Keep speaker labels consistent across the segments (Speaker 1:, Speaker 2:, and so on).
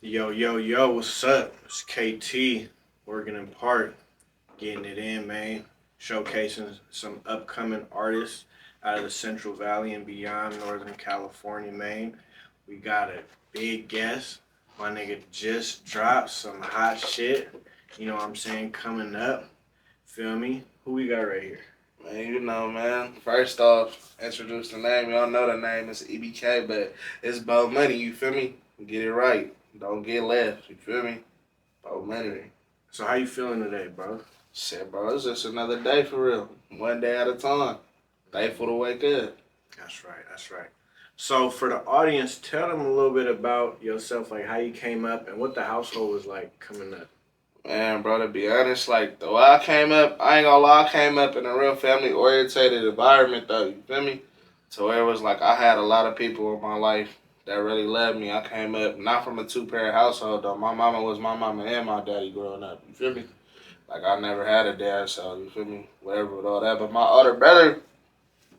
Speaker 1: Yo, yo, yo, what's up? It's KT, working in part, getting it in, man. Showcasing some upcoming artists out of the Central Valley and beyond Northern California, man. We got a big guest. My nigga just dropped some hot shit. You know what I'm saying? Coming up. Feel me? Who we got right here?
Speaker 2: Man, man. First off, introduce the name. Y'all know the name is EBK, but it's Bo Money. You feel me? Get it right. Don't get left. You feel me? Bo Money.
Speaker 1: So how you feeling today, bro?
Speaker 2: Shit, bro. It's just another day for real. One day at a time. Thankful to wake up.
Speaker 1: That's right. That's right. So for the audience, tell them a little bit about yourself, like how you came up and what the household was like coming up.
Speaker 2: Man, bro, to be honest, like the way I came up, I ain't gonna lie, I came up in a real family orientated environment though, you feel me? So where it was like I had a lot of people in my life that really loved me. I came up not from a two-parent household though. My mama was my mama and my daddy growing up, you feel me? Like I never had a dad, so you feel me? Whatever with all that. But my older brother,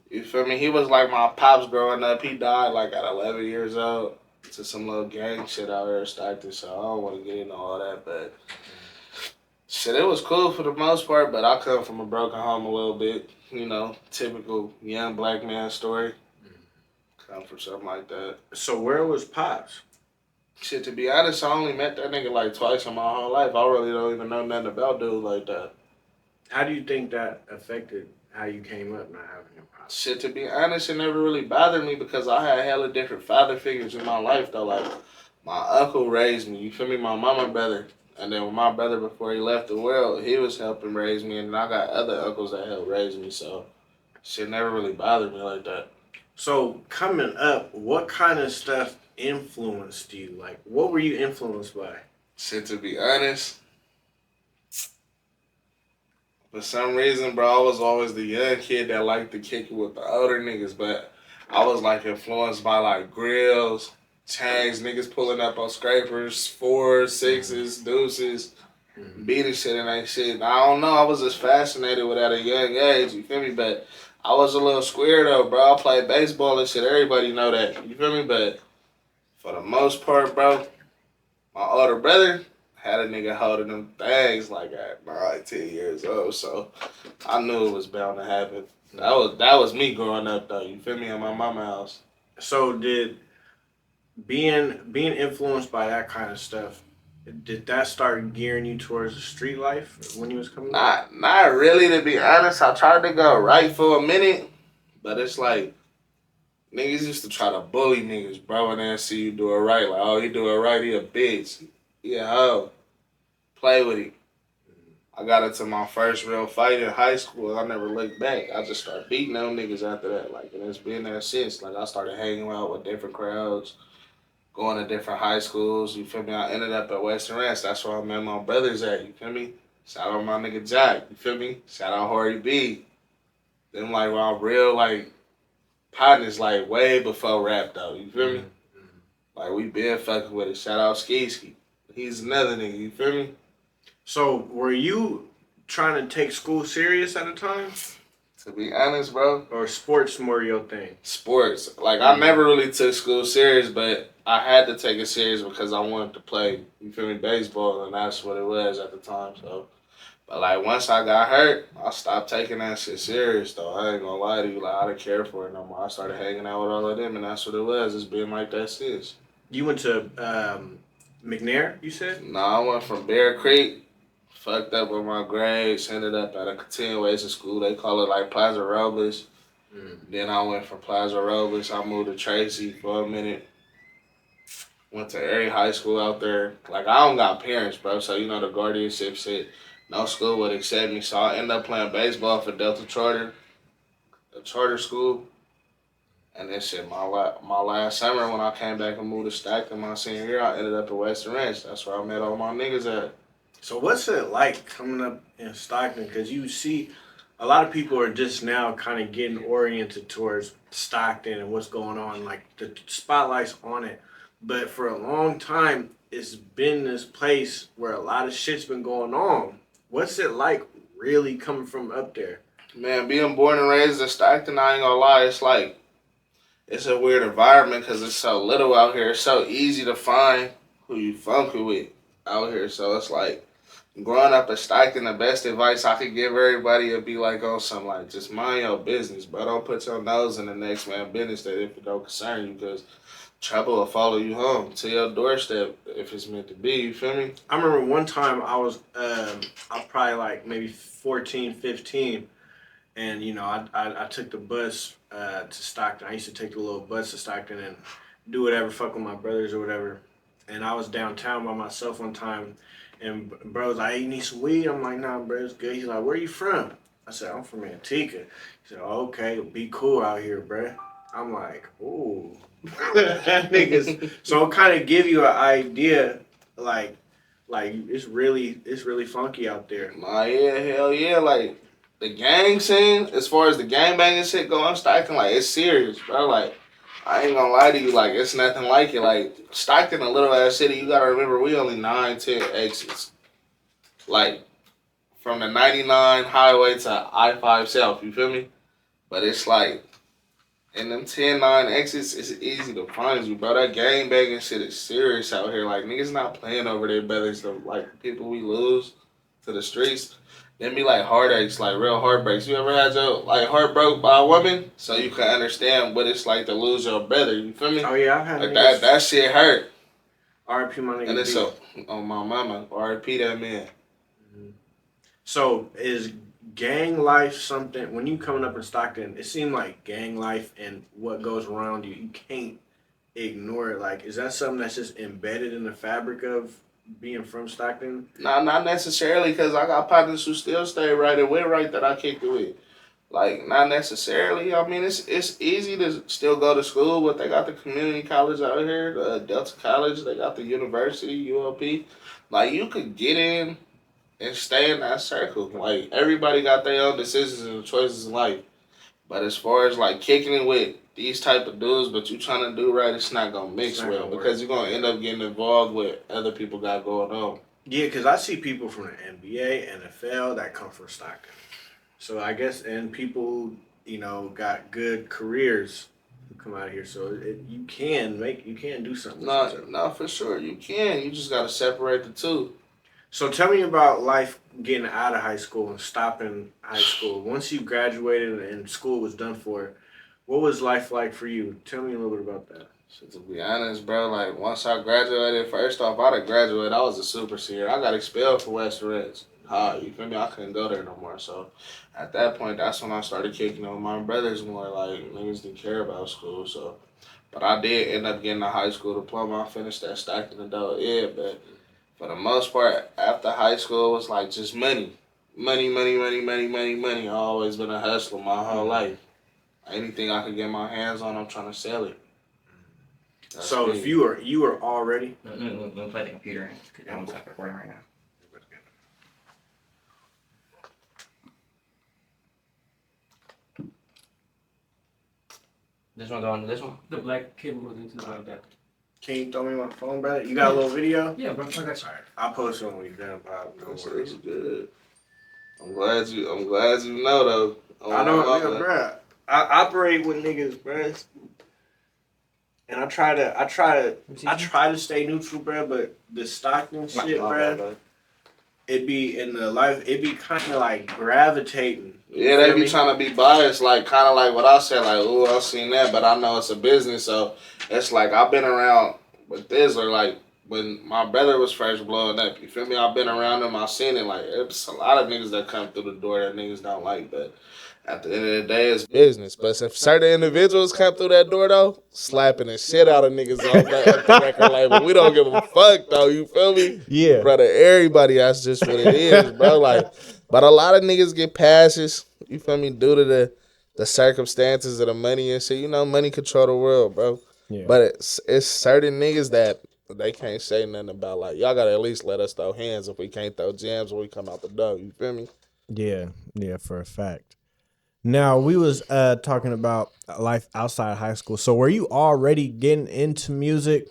Speaker 2: you feel me? He was like my pops growing up. He died like at 11 years old to some little gang shit out here in Stockton, so I don't want to get into all that, but shit, it was cool for the most part, but I come from a broken home a little bit. You know, typical young black man story. Come from something like that.
Speaker 1: So where was Pops?
Speaker 2: Shit, to be honest, I only met that nigga like twice in my whole life. I really don't even know nothing about dude like that.
Speaker 1: How do you think that affected how you came up not having your Pops?
Speaker 2: Shit, to be honest, it never really bothered me because I had hella different father figures in my life though. Like my uncle raised me. You feel me? My mama brother. And then with my brother before he left the world, he was helping raise me, and I got other uncles that helped raise me. So shit never really bothered me like that.
Speaker 1: So coming up, what kind of stuff influenced you? Like what were you influenced by?
Speaker 2: Shit, to be honest, for some reason, bro, I was always the young kid that liked to kick it with the older niggas, but I was like influenced by like grills, chains, niggas pulling up on scrapers, fours, sixes, deuces, beating shit and that shit. I don't know, I was just fascinated with at a young age, you feel me? But I was a little square though, bro. I played baseball and shit, everybody know that, you feel me? But for the most part, bro, my older brother had a nigga holding them things like at 10 years old, so I knew it was bound to happen. That was me growing up though. You feel me? In my mama house.
Speaker 1: So did being influenced by that kind of stuff, did that start gearing you towards the street life when you was coming up?
Speaker 2: Not really to be honest. I tried to go right for a minute, but it's like niggas used to try to bully niggas, bro, and then see you do it right. Like, oh, he do it right, he a bitch. He a hoe. Play with him. I got into my first real fight in high school. I never looked back. I just started beating them niggas after that. Like, and it's been there since. Like, I started hanging out with different crowds, going to different high schools. You feel me? I ended up at Western Ranch. That's where I met my brothers at. You feel me? Shout out my nigga Jack. You feel me? Shout out Horry B. Them like my real like partners like way before rap though. You feel me? Like we been fucking with it. Shout out Ski Ski. He's another nigga. You feel me?
Speaker 1: So were you trying to take school serious at the time?
Speaker 2: To be honest, bro,
Speaker 1: Or sports more your thing?
Speaker 2: sports. Like I never really took school serious, but I had to take it serious because I wanted to play. You feel me? Baseball, and that's what it was at the time. So, but like once I got hurt, I stopped taking that shit serious. Though I ain't gonna lie to you, like I didn't care for it no more. I started hanging out with all of them, and that's what it was. It's been like that since.
Speaker 1: You went to McNair, you said?
Speaker 2: Nah, I went from Bear Creek. Fucked up with my grades, ended up at a continuation school. They call it like Plaza Robles. Then I went from Plaza Robles. I moved to Tracy for a minute. Went to every high school out there. Like I don't got parents, bro. So you know the guardianship shit. No school would accept me. So I ended up playing baseball for Delta Charter, a charter school. And then shit, my last summer when I came back and moved to Stockton my senior year, I ended up at Western Ranch. That's where I met all my niggas at.
Speaker 1: So what's it like coming up in Stockton? Because you see, a lot of people are just now kind of getting oriented towards Stockton and what's going on. Like the spotlight's on it, but for a long time, it's been this place where a lot of shit's been going on. What's it like really coming from up there?
Speaker 2: Man, being born and raised in Stockton, I ain't gonna lie, it's a weird environment because it's so little out here. It's so easy to find who you funky with out here. So it's like growing up in Stockton, the best advice I could give everybody would be like on something like just mind your business, bro. Don't put your nose in the next man's business that if it don't concern you, because trouble will follow you home to your doorstep if it's meant to be. You feel me?
Speaker 1: I remember one time I was probably like maybe 14, 15, and I took the bus to Stockton. I used to take the little bus to Stockton and do whatever, fuck with my brothers or whatever. And I was downtown by myself one time, and bro was like, "Hey, you need some weed?" I'm like, "Nah, bro, it's good." He's like, "Where you from?" I said, "I'm from Antigua." He said, "Oh, okay, be cool out here, bro." I'm like, "Ooh." Niggas. So it kind of give you an idea, like it's really funky out there.
Speaker 2: Nah, yeah, hell yeah. Like, the gang scene, as far as the gang banging shit going, Stockton, like, it's serious, bro. Like, I ain't gonna lie to you, like, it's nothing like it. Like, Stockton, a little ass city, you gotta remember, we only 9, 10 exits. Like, from the 99 highway to I-5 South, you feel me? But it's like, in them 10, 9 exits, it's easy to find you, bro. That gang banging shit is serious out here. Like, niggas not playing over their brothers. The, like, people we lose to the streets, them be like heartaches, like real heartbreaks. You ever had your, like, heart broke by a woman? So you can understand what it's like to lose your brother. You feel me?
Speaker 1: Oh yeah, I've had
Speaker 2: Like,
Speaker 1: niggas.
Speaker 2: that shit hurt.
Speaker 1: R.I.P. my nigga.
Speaker 2: And it's
Speaker 1: B.
Speaker 2: so, on my mama, R.I.P. that man.
Speaker 1: So is gang life something when you coming up in Stockton? It seemed like gang life and what goes around you, you can't ignore it. Like, is that something that's just embedded in the fabric of being from Stockton?
Speaker 2: Nah, not necessarily, because I got partners who still stay right away, right, that I kicked it with. Like, not necessarily. I mean, it's easy to still go to school, but they got the community college out here, the Delta College, they got the university, ULP. Like, you could get in and stay in that circle. Like, everybody got their own decisions and choices in life. But as far as, like, kicking it with these type of dudes, but you trying to do right, it's not going to mix
Speaker 1: not
Speaker 2: well
Speaker 1: gonna
Speaker 2: because you're going to end up getting involved with other people got going on.
Speaker 1: Yeah, because I see people from the NBA, NFL that come from Stockton. So I guess, and people, got good careers who come out of here. So you can do something.
Speaker 2: No, for sure. You can. You just got to separate the two.
Speaker 1: So tell me about life getting out of high school and stopping high school. Once you graduated and school was done for, what was life like for you? Tell me a little bit about that.
Speaker 2: So to be honest, bro, like once I graduated, first off, I'd have graduated. I was a super senior. I got expelled from West Reds. You feel me? I couldn't go there no more. So at that point, that's when I started kicking on my brothers more. Like, niggas didn't care about school. So, but I did end up getting a high school diploma. I finished that Stockton adult ed, but for the most part, after high school, it was like just money. Money, money, money, money, money, money. I've always been a hustler my whole life. Anything I could get my hands on, I'm trying to sell it. That's
Speaker 1: So
Speaker 2: me.
Speaker 1: if you were already
Speaker 3: Let me play the computer in. I'm recording right now. This one going to this one?
Speaker 4: The black cable goes into the that.
Speaker 1: Can you throw me my phone back? You got a little video?
Speaker 4: Yeah, bro. I got you.
Speaker 1: Alright, I'll post it when we're done, Bob. Don't
Speaker 2: That's
Speaker 1: worry.
Speaker 2: good. I'm glad you know though.
Speaker 1: I know, yeah, bro. I operate with niggas, bro. And I try to stay neutral, bro. But the Stockton shit, bro, it be in the life, it be kind of like gravitating.
Speaker 2: Yeah, they be trying to be biased, like kind of like what I said, like, oh, I seen that, but I know it's a business, so it's like I've been around with this, or like when my brother was first blowing up, you feel me? I've been around him, I've seen it, like it's a lot of niggas that come through the door that niggas don't like, but at the end of the day, it's business. But if certain individuals come through that door though, slapping the shit out of niggas off the record label, we don't give a fuck though. You feel me?
Speaker 5: Yeah,
Speaker 2: Brother, everybody, that's just what it is, bro. Like, but a lot of niggas get passes. You feel me? Due to the circumstances of the money and shit. You know, money control the world, bro.
Speaker 5: yeah.
Speaker 2: But it's certain niggas that they can't say nothing about. Like, y'all gotta at least let us throw hands if we can't throw jams when we come out the door. You feel me?
Speaker 5: Yeah, for a fact. Now, we was talking about life outside high school. So were you already getting into music?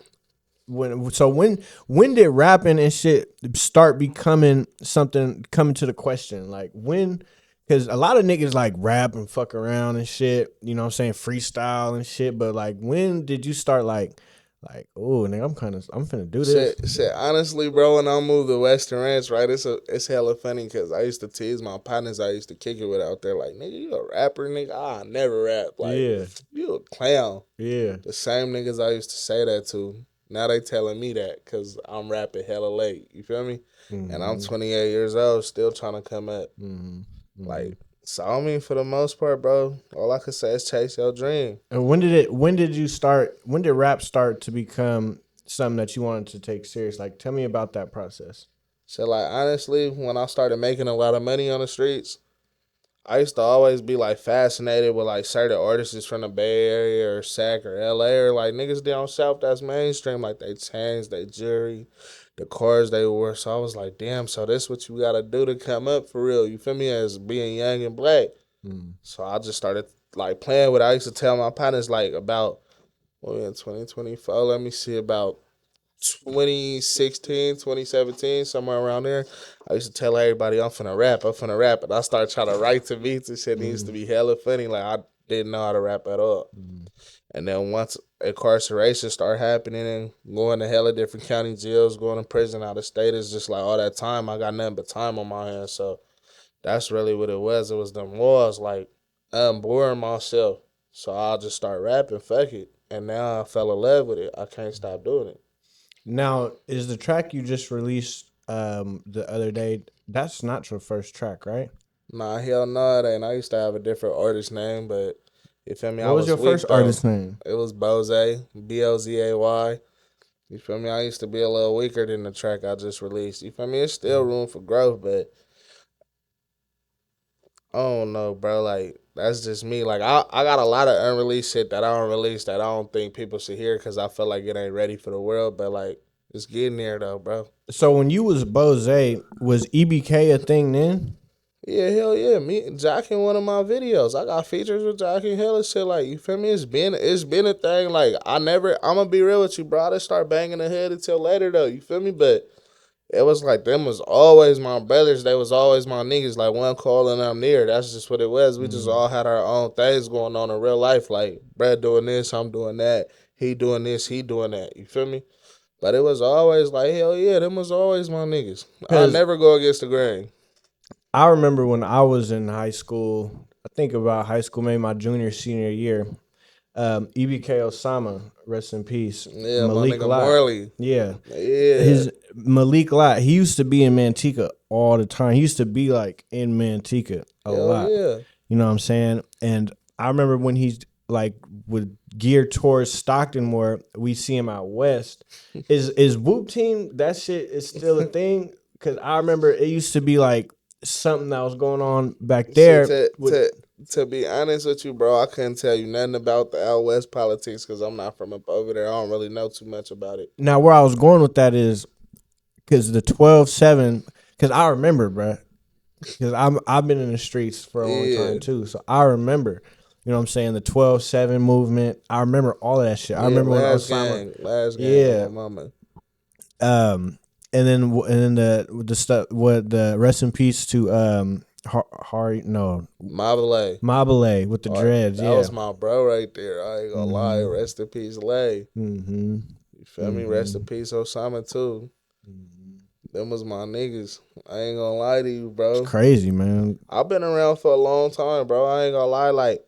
Speaker 5: When did rapping and shit start becoming something, coming to the question? Like when, because a lot of niggas like rap and fuck around and shit, you know what I'm saying, freestyle and shit. But like when did you start like Like, oh, nigga, I'm finna do this.
Speaker 2: Shit, honestly, bro, when I moved to Western Ranch, right, it's hella funny because I used to tease my partners I used to kick it with out there, like, nigga, you a rapper, nigga? I never rap. Like,
Speaker 5: Yeah,
Speaker 2: you a clown.
Speaker 5: yeah.
Speaker 2: The same niggas I used to say that to, now they telling me that because I'm rapping hella late. You feel me? And I'm 28 years old, still trying to come up. Like, so I mean, for the most part, bro, all I can say is chase your dream.
Speaker 5: And when did rap start to become something that you wanted to take serious? Like, tell me about that process.
Speaker 2: So, like, honestly, when I started making a lot of money on the streets, I used to always be like fascinated with like certain artists from the Bay Area or SAC or LA or like niggas down south that's mainstream, like they chains, they jewelry, the cars they wore. So I was like, damn, so this what you gotta do to come up for real. You feel me? As being young and black. So I just started like playing with it. I used to tell my partners like about in 2024, let me see, about 2016, 2017, somewhere around there. I used to tell everybody I'm finna rap. And I started trying to write to beats and shit. It used to be hella funny. Like I didn't know how to rap at all. And then once incarceration started happening and going to hella different county jails, going to prison out of state, it's just like all that time, I got nothing but time on my hands. So that's really what it was. It was them walls, like I'm boring myself. So I'll just start rapping, fuck it. And now I fell in love with it. I can't stop doing it.
Speaker 5: Now, is the track you just released the other day? That's not your first track, right?
Speaker 2: Nah, hell no, it ain't. I used to have a different artist name, but you feel me?
Speaker 5: What was your first artist name?
Speaker 2: It was Bozay, Bozay. You feel me? I used to be a little weaker than the track I just released. You feel me? It's still room for growth, but I don't know, bro. Like, that's just me. Like, I got a lot of unreleased shit that I don't release that I don't think people should hear because I feel like it ain't ready for the world, but like, it's getting there though, bro.
Speaker 5: So when you was Bose, was EBK a thing then?
Speaker 2: Yeah, hell yeah. Me and Jock in one of my videos. I got features with Jock and hella shit. Like, you feel me? It's been a thing. Like, I'ma be real with you, bro. I didn't start banging the hood until later though. You feel me? But it was like them was always my brothers. They was always my niggas. Like one calling I'm near. That's just what it was. We just all had our own things going on in real life. Like, Brad doing this, I'm doing that. He doing this, he doing that. You feel me? But it was always like, hell yeah, them was always my niggas. I never go against the grain.
Speaker 5: I remember when I was in high school, I think about high school, maybe my junior, senior year, EBK Osama, rest in peace.
Speaker 2: Yeah,
Speaker 5: Malik
Speaker 2: my nigga
Speaker 5: Lott.
Speaker 2: Morley.
Speaker 5: Yeah.
Speaker 2: Yeah.
Speaker 5: His Malik Lott, he used to be in Manteca all the time. He used to be like in Manteca a lot.
Speaker 2: Yeah.
Speaker 5: You know what I'm saying? And I remember when he's like would gear towards Stockton more, we see him out west. Is Whoop Team, that shit is still a thing? Because I remember it used to be like something that was going on back there.
Speaker 2: To be honest with you, bro, I couldn't tell you nothing about the out west politics because I'm not from up over there. I don't really know too much about it.
Speaker 5: Now, where I was going with that is because the 12-7, because I remember, bro, because I've been in the streets for a long time too, so I remember. You know what I'm saying? The 12-7 movement. I remember all of that shit. I remember when Osama.
Speaker 2: Last gang,
Speaker 5: yeah,
Speaker 2: mama.
Speaker 5: And then the stuff. What the rest in peace to Mabele with the dreads.
Speaker 2: That was my bro right there. I ain't gonna lie. Rest in peace, Lay.
Speaker 5: Mm-hmm.
Speaker 2: You feel me? Rest in peace, Osama too. Them was my niggas. I ain't gonna lie to you, bro.
Speaker 5: It's crazy, man.
Speaker 2: I've been around for a long time, bro. I ain't gonna lie. Like,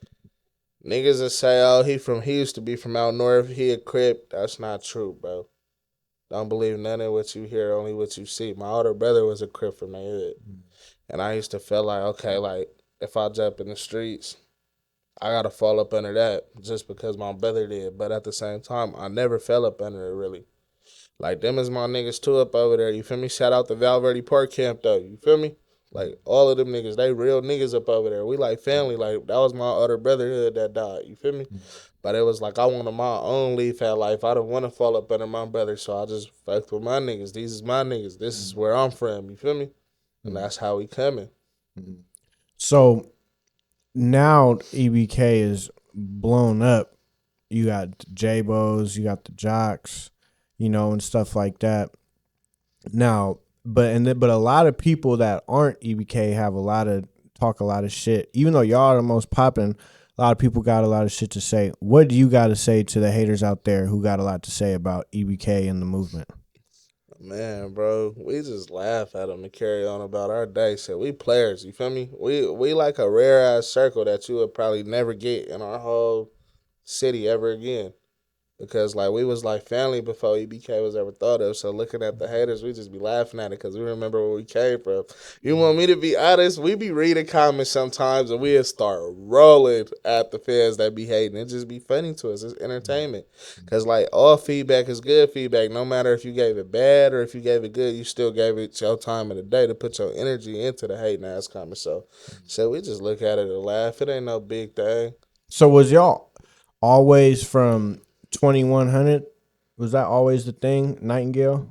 Speaker 2: niggas that say, oh, he used to be from out north, he a Crip. That's not true, bro. Don't believe none of what you hear, only what you see. My older brother was a Crip from the hood. And I used to feel like, okay, like, if I jump in the streets, I gotta fall up under that just because my brother did. But at the same time, I never fell up under it, really. Like, them is my niggas too up over there, you feel me? Shout out to Valverde Park Camp, though, you feel me? Like, all of them niggas, they real niggas up over there. We like family. Like, that was my other brotherhood that died, you feel me? But it was like I wanted my own leaf at life. I didn't want to fall up under my brother, so I just fucked with my niggas. These is my niggas. This is where I'm from, you feel me? And that's how we coming.
Speaker 5: So now EBK is blown up. You got the J-Bos, you got the Jocks, you know, and stuff like that. Now, but a lot of people that aren't EBK talk a lot of shit. Even though y'all are the most popping, A lot of people got a lot of shit to say. What do you got to say to the haters out there who got a lot to say about EBK and the movement?
Speaker 2: Man, bro, we just laugh at them and carry on about our day. So we players, you feel me? We like a rare ass circle that you would probably never get in our whole city ever again. Because like we was like family before EBK was ever thought of. So looking at the haters, we just be laughing at it because we remember where we came from. You want me to be honest? We be reading comments sometimes and we'll start rolling at the fans that be hating. It just be funny to us. It's entertainment. Because like all feedback is good feedback. No matter if you gave it bad or if you gave it good, you still gave it your time of the day to put your energy into the hating ass comments. So we just look at it and laugh. It ain't no big thing.
Speaker 5: So was y'all always from 2100? Was that always the thing, Nightingale?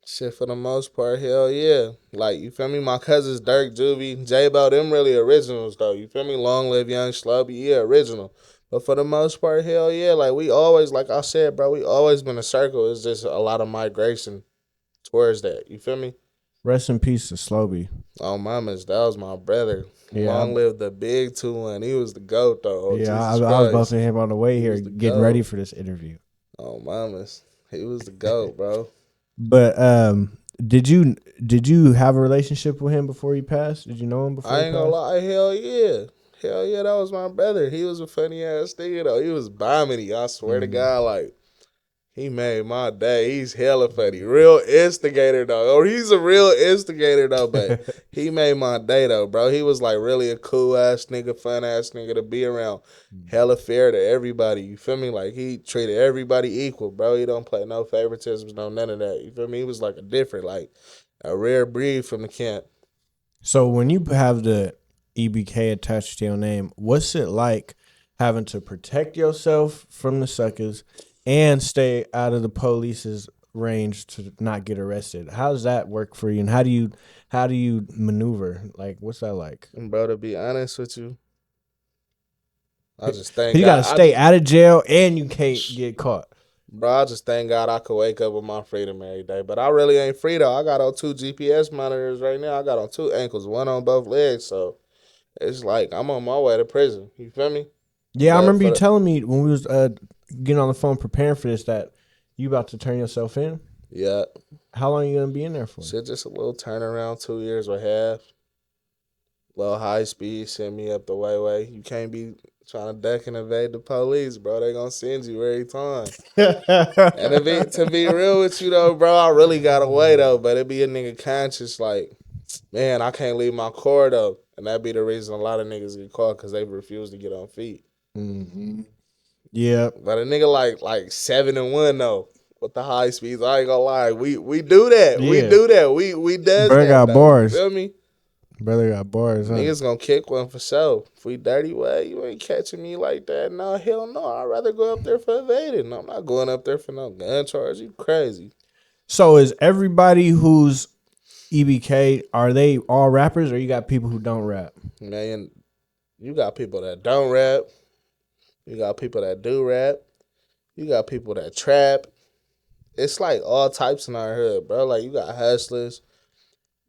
Speaker 2: Shit, for the most part, hell yeah. Like, you feel me? My cousins, Dirk, Juvie, J-Bo, them really originals, though. You feel me? Long Live Young, Slo-be, yeah, original. But for the most part, hell yeah. Like, we always, like I said, bro, we always been a circle. It's just a lot of migration towards that. You feel me?
Speaker 5: Rest in peace to Slo-be.
Speaker 2: Oh, mamas, that was my brother.
Speaker 5: Yeah,
Speaker 2: Long live the big 2-1. He was the GOAT, though. Oh,
Speaker 5: yeah, I
Speaker 2: Jesus
Speaker 5: was
Speaker 2: Christ.
Speaker 5: bumping him on the way here,
Speaker 2: was the
Speaker 5: getting
Speaker 2: GOAT.
Speaker 5: ready for this interview.
Speaker 2: Oh, mamas. He was the GOAT, bro.
Speaker 5: But did you have a relationship with him before he passed? Did you know him before
Speaker 2: I
Speaker 5: he
Speaker 2: ain't
Speaker 5: passed?
Speaker 2: gonna lie, hell yeah. Hell yeah, that was my brother. He was a funny ass nigga though. He was bombing me. I swear to God, like, he made my day. He's hella funny. Real instigator though. Or he's a real instigator though, but he made my day though, bro. He was like really a cool ass nigga, fun ass nigga to be around. Hella fair to everybody. You feel me? Like he treated everybody equal, bro. He don't play no favoritisms, no none of that. You feel me? He was like a different, like a rare breed from the camp.
Speaker 5: So when you have the EBK attached to your name, what's it like having to protect yourself from the suckers and stay out of the police's range to not get arrested? How does that work for you, and how do you maneuver? Like, what's that like?
Speaker 2: And bro, to be honest with you, I just thank
Speaker 5: You
Speaker 2: God.
Speaker 5: gotta stay out of jail and you can't get caught.
Speaker 2: Bro, I just thank God I could wake up with my freedom every day. But I really ain't free though. I got on 2 GPS monitors right now. I got on 2 ankles, one on both legs. So it's like I'm on my way to prison. You feel me?
Speaker 5: Yeah, I
Speaker 2: But
Speaker 5: remember
Speaker 2: for
Speaker 5: you
Speaker 2: the-
Speaker 5: telling me when we was getting on the phone preparing for this that you about to turn yourself in.
Speaker 2: Yeah.
Speaker 5: How long you gonna be in there for?
Speaker 2: Shit, just a little turnaround, 2 years or half. Little high speed, send me up the way. You can't be trying to duck and evade the police, bro. They gonna send you every time. And to be real with you though, bro, I really got away though. But it be a nigga conscious like, man, I can't leave my car though. And that be the reason a lot of niggas get caught because they refuse to get on feet.
Speaker 5: Mm-hmm. Yeah.
Speaker 2: But a nigga like 7-1 though. With the high speeds, I ain't gonna lie. We do that. We
Speaker 5: Yeah.
Speaker 2: do that. We does
Speaker 5: Bro
Speaker 2: that.
Speaker 5: got
Speaker 2: though.
Speaker 5: bars.
Speaker 2: You feel me?
Speaker 5: Brother got bars, huh?
Speaker 2: Niggas gonna kick one for sure. If we dirty way, you ain't catching me like that. No, hell no. I'd rather go up there for evading. I'm not going up there for no gun charge. You crazy.
Speaker 5: So is everybody who's EBK, are they all rappers or you got people who don't rap?
Speaker 2: Man, you got people that don't rap. You got people that do rap. You got people that trap. It's like all types in our hood, bro. Like you got hustlers.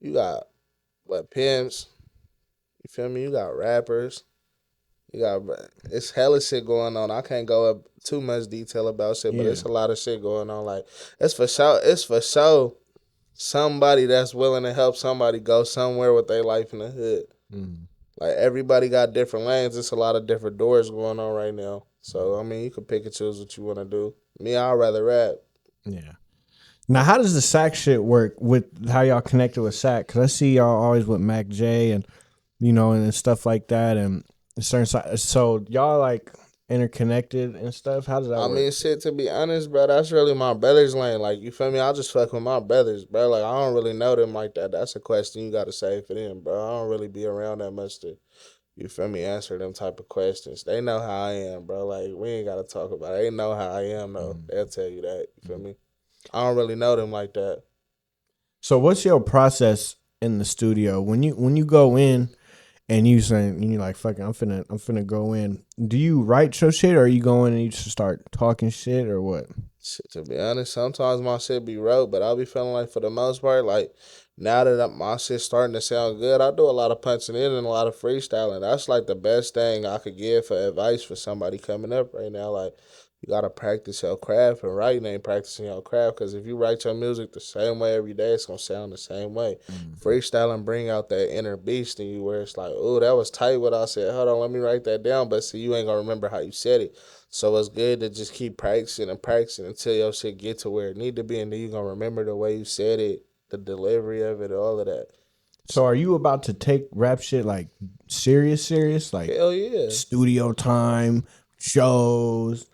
Speaker 2: You got pimps. You feel me? You got rappers. It's hella shit going on. I can't go up too much detail about shit, but
Speaker 5: Yeah.
Speaker 2: it's a lot of shit going on. Like it's for sure somebody that's willing to help somebody go somewhere with their life in the hood. Like everybody got different lanes. It's a lot of different doors going on right now. So I mean, you can pick and choose what you want to do. Me, I'd rather rap.
Speaker 5: Yeah. Now, how does the Sack shit work with how y'all connected with Sack? Because I see y'all always with Mac J and, you know, and stuff like that. And certain so y'all like interconnected and stuff. How does that work?
Speaker 2: I mean, shit, to be honest, bro, that's really my brother's lane. Like, you feel me? I just fuck with my brothers, bro. Like, I don't really know them like that. That's a question you got to save for them, bro. I don't really be around that much to, you feel me, answer them type of questions. They know how I am, bro. Like, we ain't got to talk about it. They know how I am, though. They'll tell you that. You feel me? I don't really know them like that.
Speaker 5: So what's your process in the studio when you go in and you saying you like fucking I'm finna go in? Do you write your shit or are you go in and you just start talking shit or what?
Speaker 2: Shit, to be honest, sometimes my shit be rote, but I'll be feeling like for the most part, like now that my shit's starting to sound good, I do a lot of punching in and a lot of freestyling. That's like the best thing I could give for advice for somebody coming up right now. Like you gotta practice your craft, and writing ain't practicing your craft. Because if you write your music the same way every day, it's gonna sound the same way. Freestyling bring out that inner beast in you, where it's like, oh, that was tight what I said. Hold on, let me write that down. But see, you ain't gonna remember how you said it. So it's good to just keep practicing and practicing until your shit get to where it need to be, and then you gonna remember the way you said it, the delivery of it, all of that.
Speaker 5: So are you about to take rap shit like serious, like
Speaker 2: Hell yeah.
Speaker 5: studio time, shows,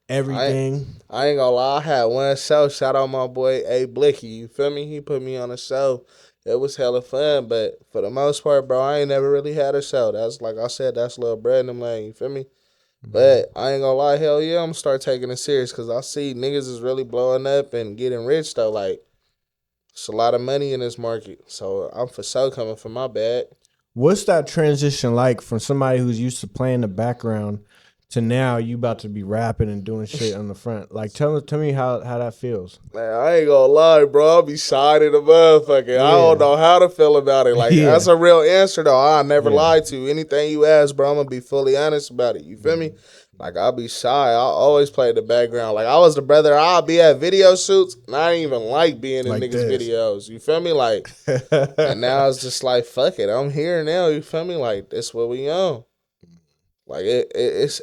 Speaker 5: everything?
Speaker 2: I ain't gonna lie, I had one show. Shout out my boy A Blicky. You feel me? He put me on a show. It was hella fun, but for the most part, bro, I ain't never really had a show. That's like I said, that's little bread in them lane. You feel me? But I ain't gonna lie, hell yeah, I'm gonna start taking it serious because I see niggas is really blowing up and getting rich though. Like, it's a lot of money in this market. So I'm for sure coming for my bag.
Speaker 5: What's that transition like from somebody who's used to playing the background to now you about to be rapping and doing shit on the front? Like, tell me how that feels.
Speaker 2: Man, I ain't gonna lie, bro. I'll be shy to the motherfucker.
Speaker 5: Yeah.
Speaker 2: I don't know how to feel about it. Like,
Speaker 5: Yeah.
Speaker 2: that's a real answer, though. I never
Speaker 5: Yeah.
Speaker 2: lie to you. Anything you ask, bro, I'm gonna be fully honest about it. You feel me? Like, I'll be shy. I always play the background. Like, I was the brother. I'll be at video shoots, and I didn't even like being in
Speaker 5: Like
Speaker 2: niggas'
Speaker 5: this.
Speaker 2: videos. You feel me? Like, and now it's just like, fuck it. I'm here now. You feel me? Like, this what we on. Like, it's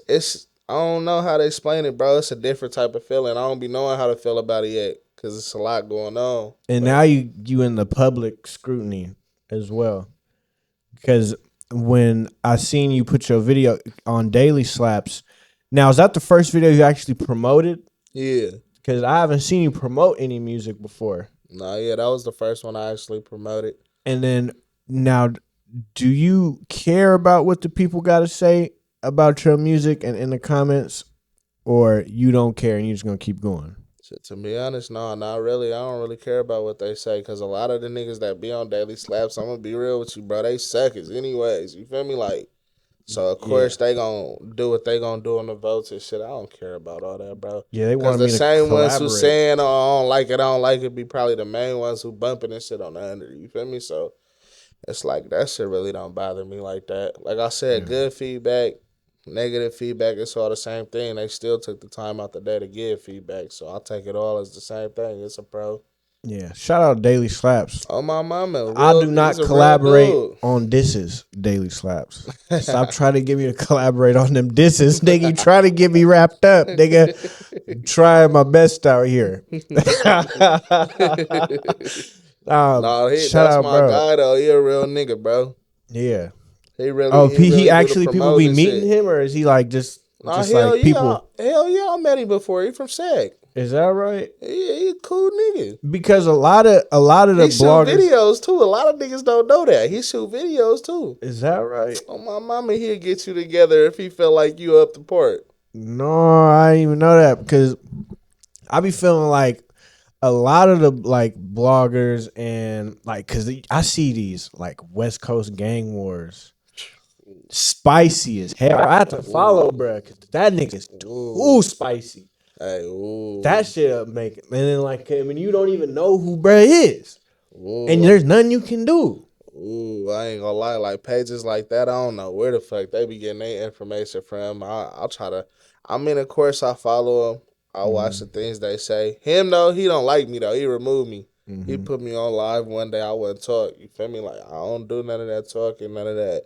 Speaker 2: I don't know how to explain it, bro. It's a different type of feeling. I don't be knowing how to feel about it yet because it's a lot going on.
Speaker 5: And now you in the public scrutiny as well. Because when I seen you put your video on Daily Slaps, now is that the first video you actually promoted?
Speaker 2: Yeah.
Speaker 5: Because I haven't seen you promote any music before.
Speaker 2: Nah, yeah, that was the first one I actually promoted.
Speaker 5: And then now, do you care about what the people got to say about your music and in the comments, or you don't care and you're just gonna keep going?
Speaker 2: So, to be honest, no, not really. I don't really care about what they say because a lot of the niggas that be on Daily Slaps, I'm gonna be real with you, bro. They suckers anyways. You feel me? Like, so of course they gonna do what they gonna do on the votes and shit. I don't care about all that, bro.
Speaker 5: Yeah, they
Speaker 2: Because
Speaker 5: want
Speaker 2: the
Speaker 5: me to
Speaker 2: same ones who
Speaker 5: collaborate.
Speaker 2: saying, oh, I don't like it, be probably the main ones who bumping and shit on the under. You feel me? So it's like that shit really don't bother me like that. Like I said, good feedback, negative feedback, it's all the same thing. They still took the time out the day to give feedback. So I'll take it all as the same thing. It's a pro.
Speaker 5: Yeah, shout out Daily Slaps.
Speaker 2: Oh my mama.
Speaker 5: I do not collaborate
Speaker 2: dude.
Speaker 5: on disses, Daily Slaps. Stop trying to get me to collaborate on them disses, nigga. You try to get me wrapped up, nigga. I'm trying my best out here.
Speaker 2: Nah,
Speaker 5: shout
Speaker 2: that's
Speaker 5: out,
Speaker 2: my
Speaker 5: bro.
Speaker 2: guy though. He a real nigga, bro.
Speaker 5: Yeah.
Speaker 2: He really.
Speaker 5: Oh,
Speaker 2: he really
Speaker 5: he
Speaker 2: do
Speaker 5: actually
Speaker 2: the
Speaker 5: people be
Speaker 2: promoting
Speaker 5: meeting
Speaker 2: shit.
Speaker 5: him, or is he like just
Speaker 2: Nah,
Speaker 5: just
Speaker 2: hell
Speaker 5: like
Speaker 2: yeah,
Speaker 5: people?
Speaker 2: hell yeah, I met him before. He from SAG.
Speaker 5: Is that right?
Speaker 2: Yeah, he a cool nigga.
Speaker 5: Because a lot of the
Speaker 2: He shoot
Speaker 5: bloggers.
Speaker 2: videos too. A lot of niggas don't know that. He shoot videos too.
Speaker 5: Is that right?
Speaker 2: Oh my mama, he'll get you together if he feel like you up the part.
Speaker 5: No, I didn't even know that because I be feeling like a lot of the like bloggers and like because I see these like West Coast gang wars, spicy as hell. I have to follow, bro, because that nigga's too spicy.
Speaker 2: Hey, ooh.
Speaker 5: That shit make it, and then like I mean you don't even know who bro is,
Speaker 2: Ooh.
Speaker 5: and there's nothing you can do.
Speaker 2: Ooh, I ain't gonna lie. Like pages like that, I don't know where the fuck they be getting their information from. I'll try to. I mean, of course, I follow them. I watch the things they say. Him though, he don't like me though. He removed me. He put me on live one day. I wouldn't talk. You feel me? Like I don't do none of that talking, none of that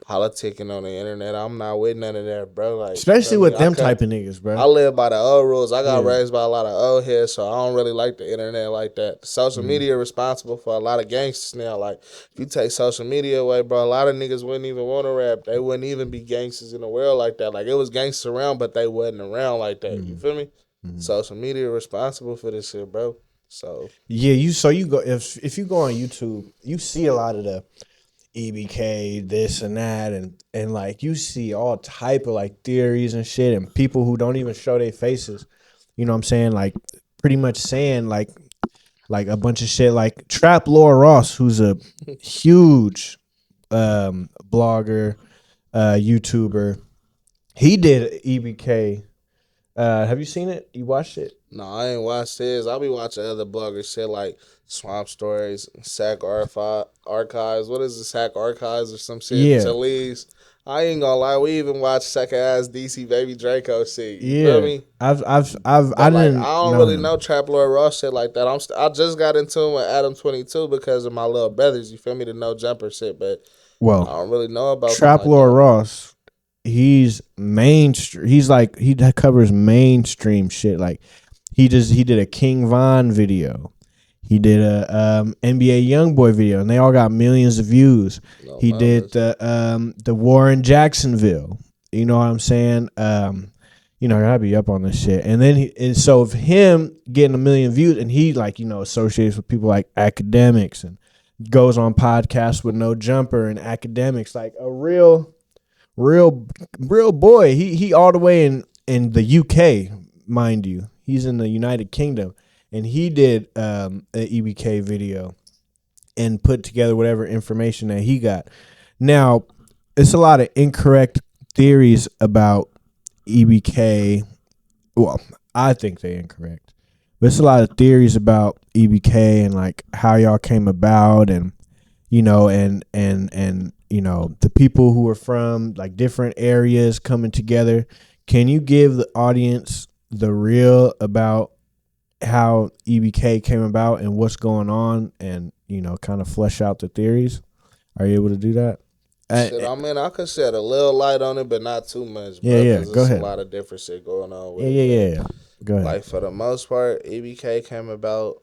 Speaker 2: politicking on the internet. I'm not with none of that, bro. Like
Speaker 5: Especially
Speaker 2: feel
Speaker 5: with
Speaker 2: me?
Speaker 5: them type of niggas, bro.
Speaker 2: I live by the old rules. I got
Speaker 5: Yeah.
Speaker 2: raised by a lot of old heads, so I don't really like the internet like that. Social media responsible for a lot of gangsters now. Like, if you take social media away, bro, a lot of niggas wouldn't even want to rap. They wouldn't even be gangsters in the world like that. Like, it was gangsters around, but they wasn't around like that. You feel me? Social media responsible for this shit, bro. So,
Speaker 5: Yeah, you go if you go on YouTube, you see a lot of the EBK, this and that, and like you see all type of like theories and shit, and people who don't even show their faces. You know what I'm saying? Like pretty much saying like a bunch of shit. Like Trap Laura Ross, who's a huge blogger, YouTuber. He did EBK. Have you seen it? You watched it?
Speaker 2: No, I ain't watched his. I be watching other bloggers shit like Swamp Stories, Archives. What is it, Sack Archives or some shit?
Speaker 5: Yeah.
Speaker 2: Talese. I ain't gonna lie, we even watched second ass DC Baby Draco shit. You feel
Speaker 5: Yeah.
Speaker 2: me?
Speaker 5: I
Speaker 2: But like,
Speaker 5: didn't
Speaker 2: I don't
Speaker 5: know
Speaker 2: really
Speaker 5: him.
Speaker 2: know Trap Lord Ross shit like that. I just got into him with Adam 22 because of my little brothers. You feel me? The No Jumper shit, but I
Speaker 5: Well,
Speaker 2: don't really know about them
Speaker 5: Trap
Speaker 2: like
Speaker 5: Lord
Speaker 2: that.
Speaker 5: Ross, he's mainstream. He's like he covers mainstream shit. Like he did a King Von video. He did a NBA YoungBoy video, and they all got millions of views.
Speaker 2: No
Speaker 5: He did
Speaker 2: mamas.
Speaker 5: the war in Jacksonville. You know what I'm saying? You know, I gotta be up on this shit. And then and so of him getting a million views, and he like associates with people like academics and goes on podcasts with No Jumper and academics, like a real boy. He all the way in the UK, mind you. He's in the United Kingdom, and he did an EBK video and put together whatever information that he got. Now, it's a lot of incorrect theories about EBK. Well, I think they're incorrect, but it's a lot of theories about EBK and like how y'all came about, and and the people who are from like different areas coming together. Can you give the audience the real about how EBK came about and what's going on, and kind of flesh out the theories? Are you able to do that?
Speaker 2: Shit, I mean, I could shed a little light on it, but not too much, bro.
Speaker 5: Yeah,
Speaker 2: Because
Speaker 5: go
Speaker 2: there's a
Speaker 5: ahead.
Speaker 2: lot of different shit going on with
Speaker 5: Yeah,
Speaker 2: it.
Speaker 5: yeah. Go ahead.
Speaker 2: Like for the most part, EBK came about,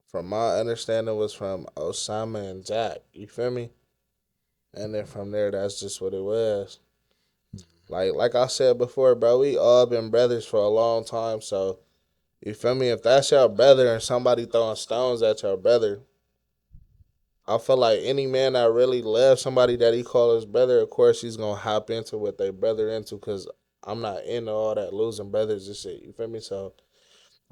Speaker 2: from my understanding, was from Osama and Jack. You feel me? And then from there, that's just what it was. Like I said before, bro, we all been brothers for a long time. So you feel me? If that's your brother and somebody throwing stones at your brother, I feel like any man that really loves somebody that he calls his brother, of course he's gonna hop into what they brother into. Cause I'm not into all that losing brothers and shit. You feel me? So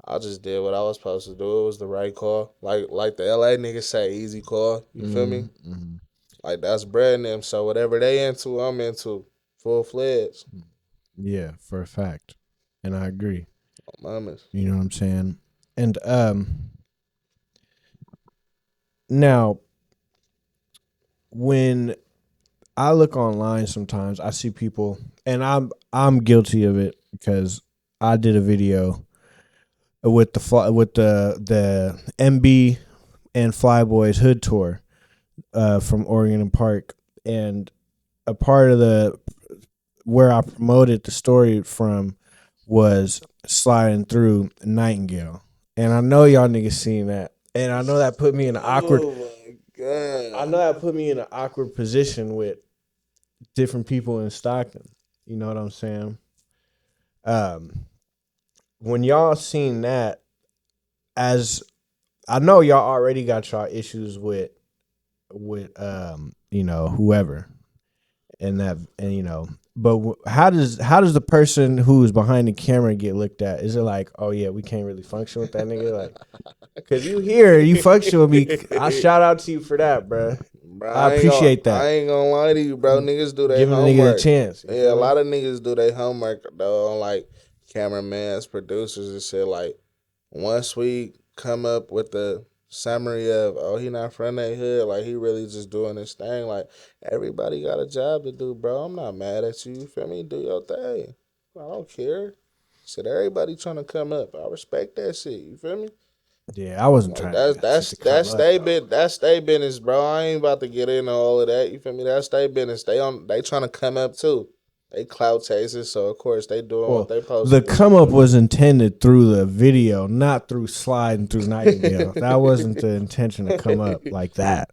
Speaker 2: I just did what I was supposed to do. It was the right call. Like the LA niggas say, easy call. You feel me?
Speaker 5: Mm-hmm.
Speaker 2: Like that's bread in them. So whatever they into, I'm into. Full fledged.
Speaker 5: Yeah, for a fact, and I agree.
Speaker 2: Mamas.
Speaker 5: You know what I'm saying? And now when I look online, sometimes I see people, and I'm guilty of it because I did a video with the MB and Flyboys Hood tour from Oregon and Park, and a part of the where I promoted the story from was sliding through Nightingale, and I know y'all niggas seen that, and I know that put me in an awkward.
Speaker 2: Oh my god.
Speaker 5: I know that put me in an awkward position with different people in Stockton. You know what I'm saying? When y'all seen that, as I know y'all already got y'all issues with whoever, and that, and but how does the person who's behind the camera get looked at? Is it like, oh yeah, we can't really function with that nigga, like, cause you function with me. I shout out to you for that, bro.
Speaker 2: Bro,
Speaker 5: I appreciate
Speaker 2: I
Speaker 5: that.
Speaker 2: ain't gonna lie to you, bro. Niggas do their
Speaker 5: Giving the nigga
Speaker 2: homework.
Speaker 5: a chance. You
Speaker 2: Yeah, a
Speaker 5: feel me?
Speaker 2: lot of niggas do their homework though, on like cameramans, producers and shit. Like once we come up with the summary of, oh, he not from that hood, like he really just doing his thing. Like everybody got a job to do, bro. I'm not mad at you. You feel me? Do your thing. I don't care. Shit, everybody trying to come up. I respect that shit. You feel me?
Speaker 5: Yeah, I wasn't
Speaker 2: Like
Speaker 5: trying to do that shit to come
Speaker 2: that's
Speaker 5: up,
Speaker 2: they
Speaker 5: though.
Speaker 2: bit that's they business, bro. I ain't about to get into all of that. You feel me? That's they business. They trying to come up too. They clout chasers, so of course they doing what
Speaker 5: Well,
Speaker 2: they supposed
Speaker 5: the
Speaker 2: to do.
Speaker 5: come up was intended through the video, not through sliding through Nightingale. That wasn't the intention to come up like that.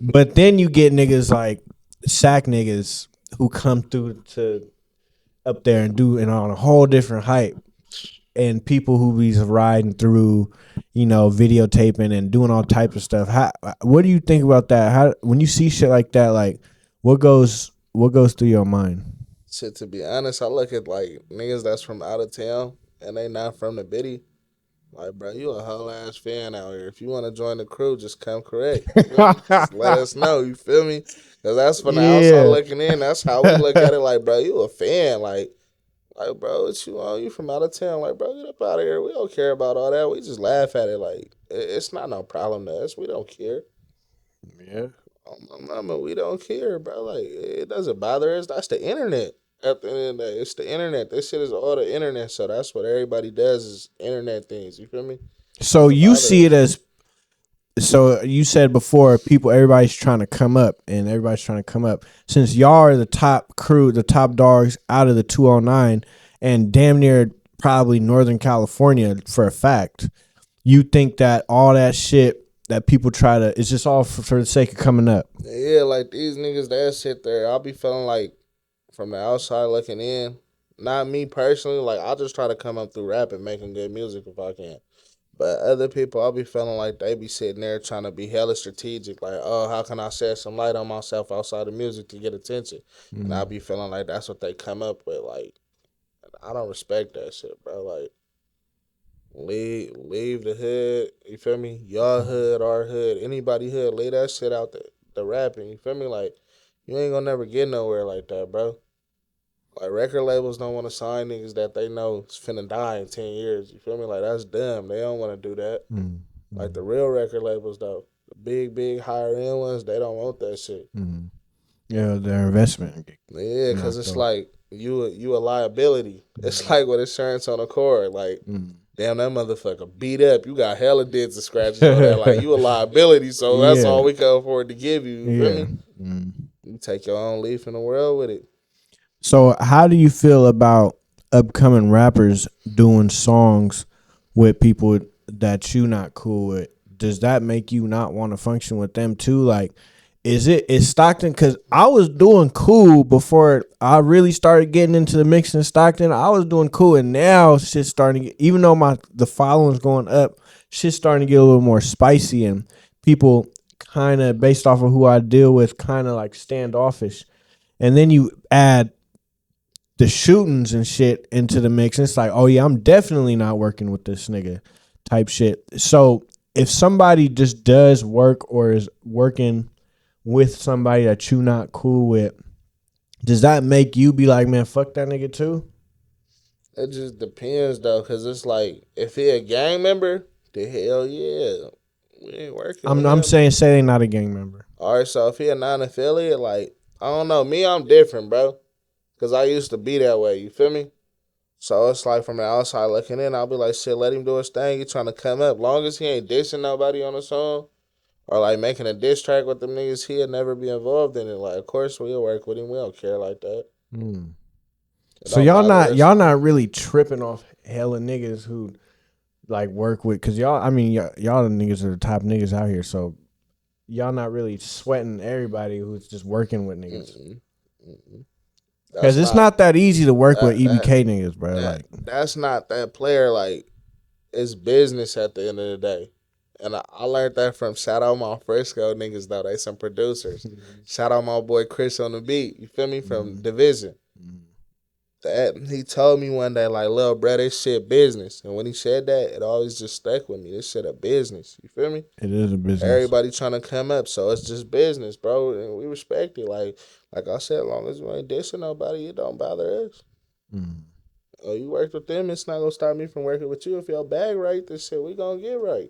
Speaker 5: But then you get niggas like sack niggas who come through to up there and do it on a whole different hype, and people who be riding through, videotaping and doing all type of stuff. What do you think about that? How, when you see shit like that, like what goes through your mind?
Speaker 2: Shit, to be honest, I look at like niggas that's from out of town and they not from the biddy. Like, bro, you a whole ass fan out here. If you want to join the crew, just come correct. You feel me? Just let us know. You feel me? Because that's from the outside
Speaker 5: Yeah.
Speaker 2: looking in. That's how we look at it. Like, bro, you a fan. Like Like, bro, what you on? You from out of town? Like, bro, get up out of here. We don't care about all that. We just laugh at it. Like, it's not no problem to us. We don't care.
Speaker 5: Yeah.
Speaker 2: Oh, my mama, we don't care, bro. Like, it doesn't bother us. That's the internet. At the end of the day, it's the internet. This shit is all the internet. So that's what everybody does is internet things. You feel me?
Speaker 5: So
Speaker 2: Doesn't
Speaker 5: you
Speaker 2: bother
Speaker 5: see
Speaker 2: us.
Speaker 5: it as so you said before everybody's trying to come up and everybody's trying to come up. Since y'all are the top crew, the top dogs out of the 209 and damn near probably Northern California for a fact, you think that all that shit that people try to it's just all for the sake of coming up.
Speaker 2: Yeah, like these niggas that sit there, I'll be feeling like from the outside looking in. Not me personally. Like I just try to come up through rap and making good music if I can. But other people, I'll be feeling like they be sitting there trying to be hella strategic. Like, oh, how can I shed some light on myself outside of music to get attention? And I'll be feeling like that's what they come up with. Like, I don't respect that shit, bro. Like, leave the hood. You feel me? Y'all hood, our hood, anybody hood. Leave that shit out the rapping. You feel me? Like, you ain't gonna never get nowhere like that, bro. Like record labels don't want to sign niggas that they know is finna die in 10 years. You feel me? Like that's dumb. They don't want to do that. Like the real record labels though, the big higher end ones, they don't want that shit.
Speaker 5: Yeah, their investment.
Speaker 2: Yeah, cause it's
Speaker 5: knocked
Speaker 2: like you a liability. It's like with insurance on a car. Like damn, that motherfucker beat up. You got hella dents and scratches on that. Like you a liability. So that's
Speaker 5: Yeah.
Speaker 2: all we can afford to give you. You feel
Speaker 5: Yeah.
Speaker 2: me? You take your own leaf in the world with it.
Speaker 5: So how do you feel about upcoming rappers doing songs with people that you not cool with? Does that make you not want to function with them too? Like, is Stockton? Because I was doing cool before I really started getting into the mix in Stockton. I was doing cool, and now shit's starting to get, even though the following's going up, shit's starting to get a little more spicy, and people kind of based off of who I deal with, kind of like standoffish. And then you add the shootings and shit into the mix. And it's like, oh yeah, I'm definitely not working with this nigga type shit. So if somebody just does work or is working with somebody that you not cool with, does that make you be like, man, fuck that nigga too?
Speaker 2: It just depends though, cause it's like if he a gang member, the hell yeah, we ain't working. with
Speaker 5: I'm
Speaker 2: him.
Speaker 5: saying say they not a gang member.
Speaker 2: All right, so if he a non-affiliate, like I don't know, me I'm different, bro, cause I used to be that way. You feel me? So it's like from the outside looking in, I'll be like, shit, let him do his thing. He trying to come up. Long as he ain't dissing nobody on the song or like making a diss track with them niggas, he'll never be involved in it. Like, of course we'll work with him. We don't care like that. It
Speaker 5: So
Speaker 2: don't
Speaker 5: y'all
Speaker 2: bother us.
Speaker 5: not really tripping off hella niggas who like work with, cause y'all, I mean y'all the niggas are the top niggas out here. So y'all not really sweating everybody who's just working with niggas. Because it's not that easy to work with EBK niggas, bro.
Speaker 2: That's not that player. Like, it's business at the end of the day. And I learned that from shout out my Frisco niggas, though. They some producers. Shout out my boy Chris on the beat. You feel me? From Division. That he told me one day, like, little bro, this shit business. And when he said that, it always just stuck with me. This shit a business. You feel me?
Speaker 5: It is a business.
Speaker 2: Everybody trying to come up, so it's just business, bro. And we respect it. Like I said, as long as you ain't dissing nobody, it don't bother us. Oh, you worked with them, it's not gonna stop me from working with you. If your bag right, this shit we gonna get right.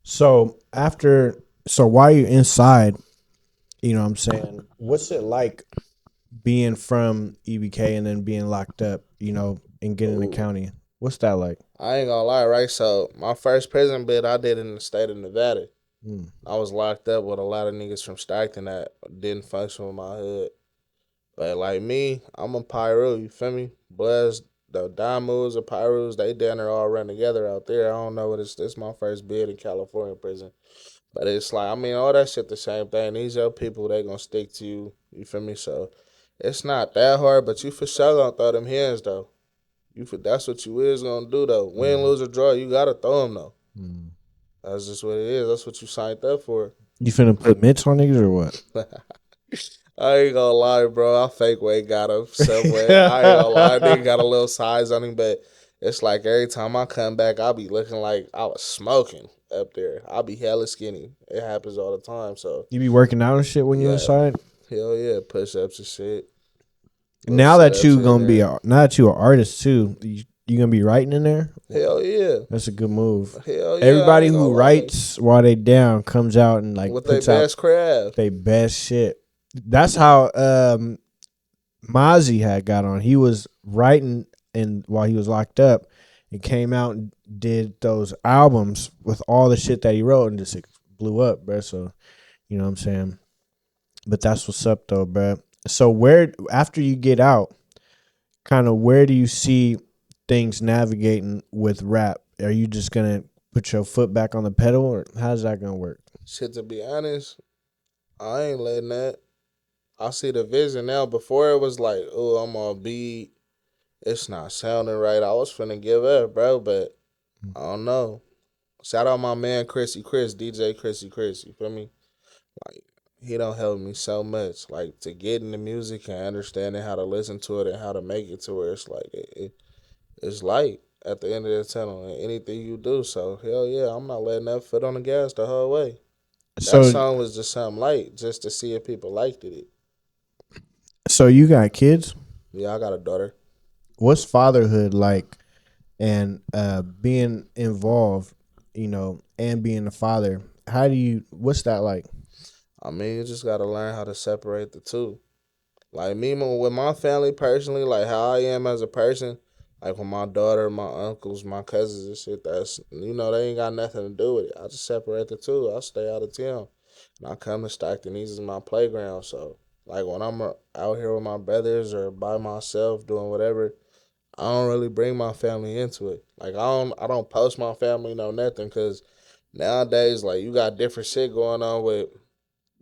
Speaker 5: So while you're inside, you know what I'm saying, what's it like being from EBK and then being locked up, you know, and getting in the county? What's that like?
Speaker 2: I ain't gonna lie, right? So my first prison bid I did in the state of Nevada. I was locked up with a lot of niggas from Stockton that didn't function with my hood. But like me, I'm a Pyro, you feel me? Bloods, the Damus, the Pyros, they down there all run together out there. I don't know what it's my first bid in California prison. But it's like, I mean, all that shit the same thing. These are people, they gonna stick to you, you feel me? So it's not that hard, but you for sure gonna throw them hands though. That's what you is gonna do though. Win, lose, or draw, you gotta throw them though. That's just what it is. That's what you signed up for.
Speaker 5: You finna put mitts on niggas or what?
Speaker 2: I ain't gonna lie, bro. I fake weight got him somewhere. I ain't gonna lie. Nigga got a little size on him, but it's like every time I come back, I'll be looking like I was smoking up there. I'll be hella skinny. It happens all the time. So
Speaker 5: You be working out and shit when you
Speaker 2: Yeah.
Speaker 5: inside?
Speaker 2: hell yeah, push ups and shit.
Speaker 5: Now
Speaker 2: Sit
Speaker 5: that
Speaker 2: up
Speaker 5: you
Speaker 2: to
Speaker 5: gonna be
Speaker 2: there.
Speaker 5: now that you an artist too, you gonna be writing in there.
Speaker 2: Hell yeah.
Speaker 5: That's a good move.
Speaker 2: Hell yeah. I
Speaker 5: Everybody
Speaker 2: ain't gonna
Speaker 5: who
Speaker 2: lie.
Speaker 5: writes while they down comes out and like
Speaker 2: With their
Speaker 5: puts out
Speaker 2: best craft.
Speaker 5: their best shit. That's how Mozzie had got on. He was writing and while he was locked up and came out and did those albums with all the shit that he wrote and just blew up, bro. So you know what I'm saying? But that's what's up though, bro. So where after you get out, kind of where do you see things navigating with rap? Are you just gonna put your foot back on the pedal, or how's that gonna work?
Speaker 2: Shit, to be honest, I ain't letting that. I see the vision now. Before it was like, oh, I'm on beat. It's not sounding right. I was finna give up, bro, but I don't know. Shout out my man Chrissy Chris, DJ Chrissy Chris. You feel me? Like he don't help me so much. Like to get into music and understanding how to listen to it and how to make it to where it's like it's light at the end of the tunnel in anything you do. So hell yeah, I'm not letting that foot on the gas the whole way. That
Speaker 5: So
Speaker 2: song was just something light, just to see if people liked it.
Speaker 5: so you got kids?
Speaker 2: Yeah, I got a daughter.
Speaker 5: What's fatherhood like, and being involved, and being a father? How do you? What's that like?
Speaker 2: I mean, you just gotta learn how to separate the two. Like me, with my family personally, like how I am as a person, like with my daughter, my uncles, my cousins and shit, that's, they ain't got nothing to do with it. I just separate the two. I stay out of town. And I come to Stockton. These is my playground. So, like when I'm out here with my brothers or by myself doing whatever, I don't really bring my family into it. Like I don't post my family, no nothing, because nowadays, like you got different shit going on with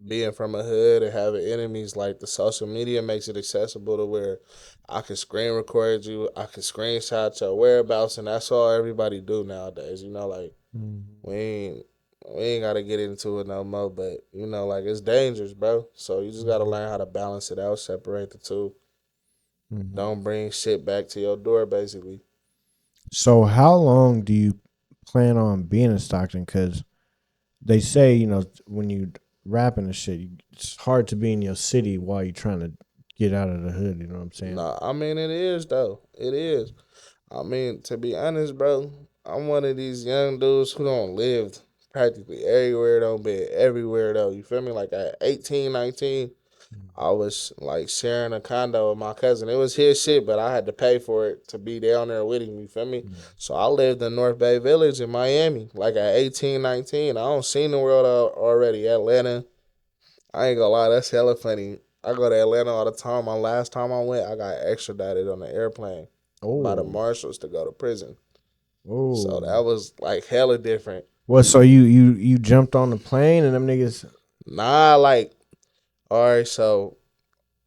Speaker 2: being from a hood and having enemies. Like the social media makes it accessible to where I can screen record you, I can screenshot your whereabouts, and that's all everybody do nowadays. Like we ain't we ain't gotta get into it no more, but like it's dangerous, bro. So you just gotta learn how to balance it out, separate the two. Don't bring shit back to your door, basically.
Speaker 5: So how long do you plan on being in Stockton? Because they say when you rapping and shit, it's hard to be in your city while you're trying to get out of the hood. You know what I'm saying?
Speaker 2: Nah, I mean it is though. It is. I mean, to be honest, bro, I'm one of these young dudes who don't live practically everywhere, don't be everywhere though. You feel me? Like at 18, 19, I was like sharing a condo with my cousin. It was his shit, but I had to pay for it to be down there with him. You feel me? So I lived in North Bay Village in Miami, like at 18, 19. I don't seen the world already. Atlanta, I ain't gonna lie, that's hella funny. I go to Atlanta all the time. My last time I went, I got extradited on the airplane by the
Speaker 5: Oh,
Speaker 2: marshals to go to prison. So
Speaker 5: oh.
Speaker 2: that was like hella different.
Speaker 5: Well, so you jumped on the plane and them niggas.
Speaker 2: Nah, like, all right, so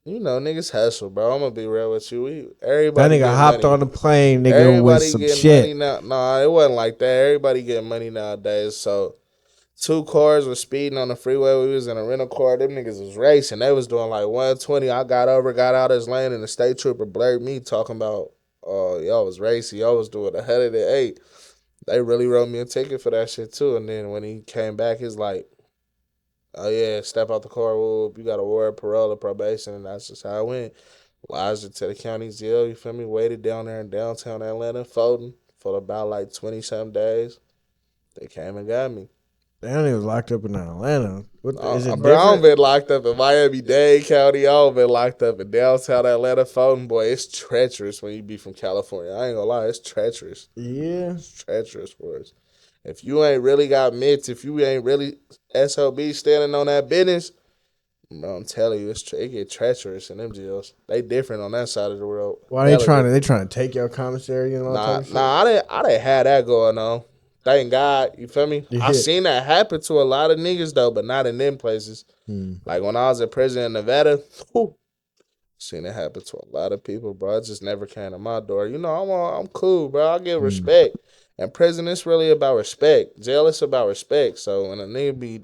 Speaker 2: niggas hustle, bro. I'm gonna be real with you.
Speaker 5: That
Speaker 2: Everybody
Speaker 5: nigga
Speaker 2: get
Speaker 5: hopped on
Speaker 2: money.
Speaker 5: the plane, nigga, with
Speaker 2: Everybody
Speaker 5: some
Speaker 2: getting money
Speaker 5: shit.
Speaker 2: now. Nah, it wasn't like that. Everybody getting money nowadays. So two cars were speeding on the freeway. We was in a rental car. Them niggas was racing. They was doing like 120. I got over, got out of his lane, and the state trooper blurred me talking about, oh, y'all was racing. Y'all was doing 108. They really wrote me a ticket for that shit too. And then when he came back, he's like, oh yeah, step out the car. Whoop, you got a ward, parole, or probation, and that's just how it went. Lodged it to the county jail. You feel me? Waited down there in downtown Atlanta, Fulton, for about like 20 some days. They came and got me.
Speaker 5: That nigga was locked up in Atlanta. Is it
Speaker 2: Bro, I don't
Speaker 5: different?
Speaker 2: been locked up in Miami-Dade County. I don't been locked up in downtown Atlanta, Fulton. Boy, it's treacherous when you be from California. I ain't gonna lie, it's treacherous.
Speaker 5: Yeah.
Speaker 2: It's treacherous for us. If you ain't really got mitts, if you ain't really SOB standing on that business, bro, I'm telling you, it get treacherous in them jails. They different on that side of the world.
Speaker 5: Why
Speaker 2: Hella different.
Speaker 5: they trying to take your commissary and all type of shit?
Speaker 2: I didn't have that going on. Thank God, you feel me? I
Speaker 5: Yeah.
Speaker 2: seen that happen to a lot of niggas though, but not in them places. Like when I was in prison in Nevada, whew, seen it happen to a lot of people, bro. It just never came to my door. I'm cool, bro. I give respect. And prison, it's really about respect. Jail, it's about respect. So when a nigga be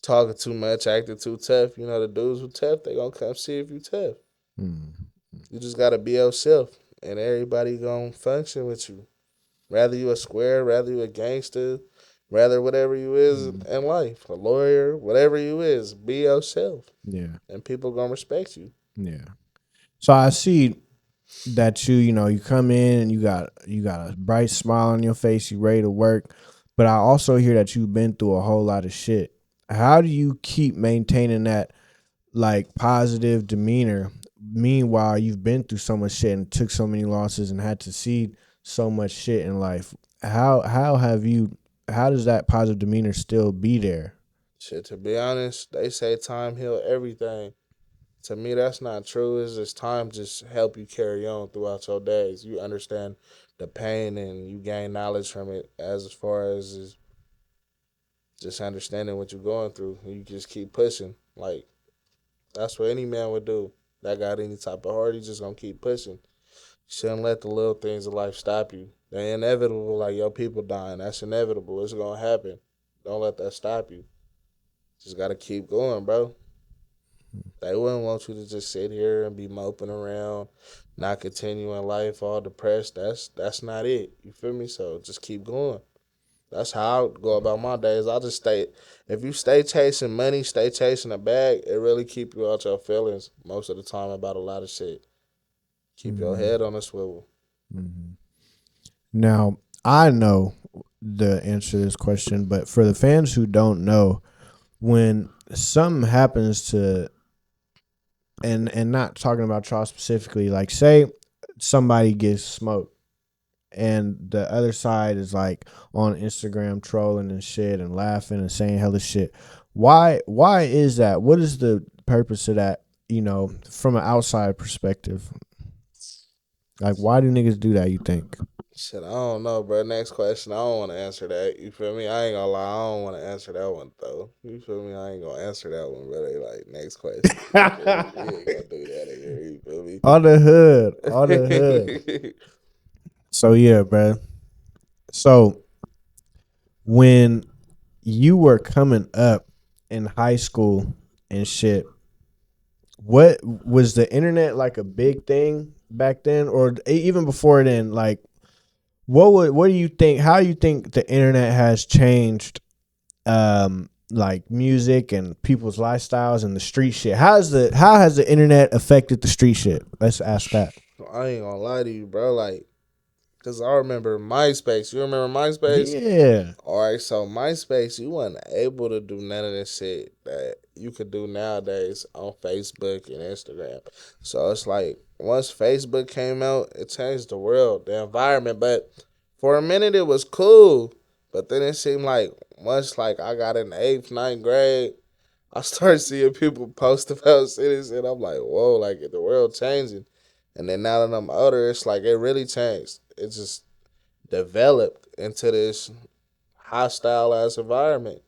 Speaker 2: talking too much, acting too tough, the dudes who tough, they gonna come see if you tough. You just gotta be yourself, and everybody gonna function with you. Rather you a square, rather you a gangster, rather whatever you is in life, a lawyer, whatever you is, be yourself,
Speaker 5: Yeah.
Speaker 2: and people gonna respect you.
Speaker 5: Yeah. So I see that you come in and you got a bright smile on your face, you ready to work. But I also hear that you've been through a whole lot of shit. How do you keep maintaining that like positive demeanor? Meanwhile, you've been through so much shit and took so many losses and had to see so much shit in life. How does that positive demeanor still be there?
Speaker 2: Shit, to be honest, they say time heal everything. To me, that's not true. It's just time just help you carry on throughout your days. You understand the pain and you gain knowledge from it as far as just understanding what you're going through. You just keep pushing. Like, that's what any man would do. That got any type of heart, he just gonna keep pushing. You shouldn't let the little things of life stop you. They're inevitable, like your people dying. That's inevitable. It's gonna happen. Don't let that stop you. Just gotta keep going, bro. They wouldn't want you to just sit here and be moping around, not continuing life, all depressed. That's not it. You feel me? So just keep going. That's how I go about my days. I just stay. If you stay chasing money, stay chasing a bag, it really keep you out your feelings most of the time about a lot of shit. Keep your
Speaker 5: Mhm.
Speaker 2: head on a swivel.
Speaker 5: Mhm. Now, I know the answer to this question, but for the fans who don't know, when something happens to and not talking about y'all specifically, like say somebody gets smoked and the other side is like on Instagram trolling and shit and laughing and saying hella shit. Why is that? What is the purpose of that, from an outside perspective? Like why do niggas do that, you think?
Speaker 2: Shit, I don't know, bro. Next question. I don't want to answer that. You feel me? I ain't gonna lie. I don't want to answer that one though. You feel me? I ain't gonna answer that one, bro. They like next question. You feel me? We ain't gonna do that in here. You feel me?
Speaker 5: On the hood. On the hood. So yeah, bro. So when you were coming up in high school and shit, what was the internet like a big thing back then, or even before then? Like, what do you think? How you think the internet has changed, like music and people's lifestyles and the street shit? How has the internet affected the street shit? Let's ask that.
Speaker 2: I ain't gonna lie to you, bro. Like, cause I remember MySpace. You remember MySpace?
Speaker 5: Yeah.
Speaker 2: All right, so MySpace, you wasn't able to do none of this shit that you could do nowadays on Facebook and Instagram. So it's like once Facebook came out, it changed the world, the environment. But for a minute, it was cool. But then it seemed like once like I got in the eighth, ninth grade, I started seeing people post about cities, and I'm like, whoa, like the world changing. And then now that I'm older, it's like it really changed. It just developed into this hostile ass environment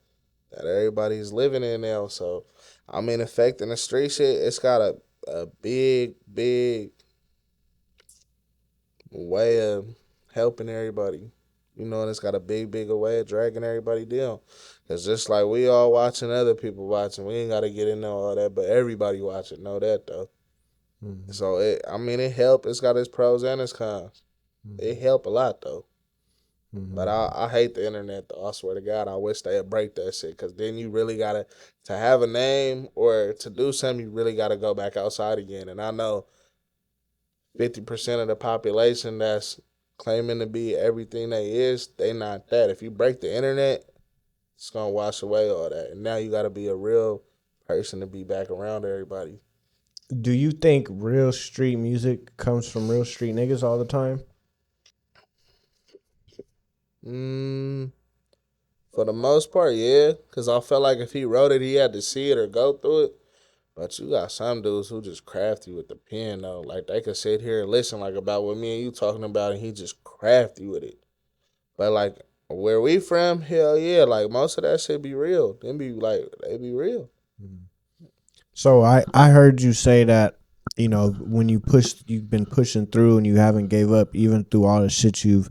Speaker 2: that everybody's living in now. So, I mean, affecting the street shit, it's got a big, big way of helping everybody. You know, and it's got a big, big way of dragging everybody down. Cause just like we all watching other people watching, we ain't gotta get into all that, but everybody watching know that though.
Speaker 5: Mhm.
Speaker 2: So I mean, it helped. It's got its pros and its cons. It helped a lot though. But
Speaker 5: Mhm.
Speaker 2: I hate the internet though. I swear to God, I wish they'd break that shit. Cause then you really gotta to have a name or to do something, you really gotta go back outside again. And I know 50% of the population that's claiming to be everything they is, they not that. If you break the internet, it's gonna wash away all that. And now you gotta be a real person to be back around everybody.
Speaker 5: Do you think real street music comes from real street niggas all the time?
Speaker 2: Mm, for the most part, yeah. Cause I felt like if he wrote it, he had to see it or go through it. But you got some dudes who just crafty with the pen though. Like they could sit here and listen like about what me and you talking about, and he just crafty with it. But like where we from, hell yeah, like most of that shit be real. Them be like they be real.
Speaker 5: So I heard you say that when you've been pushing through and you haven't gave up even through all the shit you've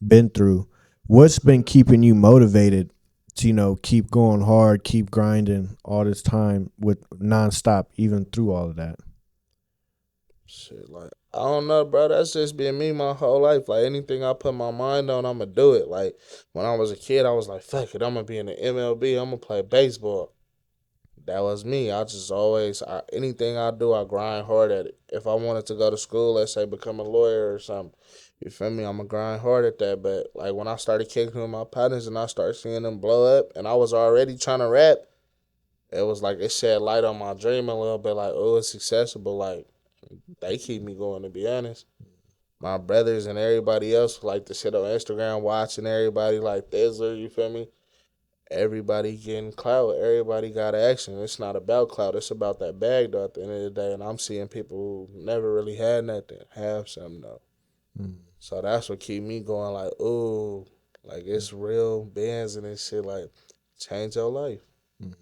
Speaker 5: been through. What's been keeping you motivated to keep going hard, keep grinding all this time with nonstop even through all of that?
Speaker 2: Shit, like I don't know, bro. That's just been me my whole life. Like anything I put my mind on, I'ma do it. Like when I was a kid, I was like, fuck it, I'm gonna be in the MLB. I'm gonna play baseball. that was me. I just always, anything I do, I grind hard at it. If I wanted to go to school, let's say become a lawyer or something, you feel me? I'm going to grind hard at that. But like when I started kicking with my partners and I started seeing them blow up and I was already trying to rap, it was like it shed light on my dream a little bit. Like, oh, it's accessible. Like, they keep me going, to be honest. My brothers and everybody else like to sit on Instagram watching everybody like Thizzler, you feel me? Everybody getting clout. Everybody got action. It's not about clout. It's about that bag though at the end of the day. And I'm seeing people who never really had nothing have something though.
Speaker 5: Mm.
Speaker 2: So that's what keep me going like, ooh, like it's real bands and this shit like change your life.
Speaker 5: Mm.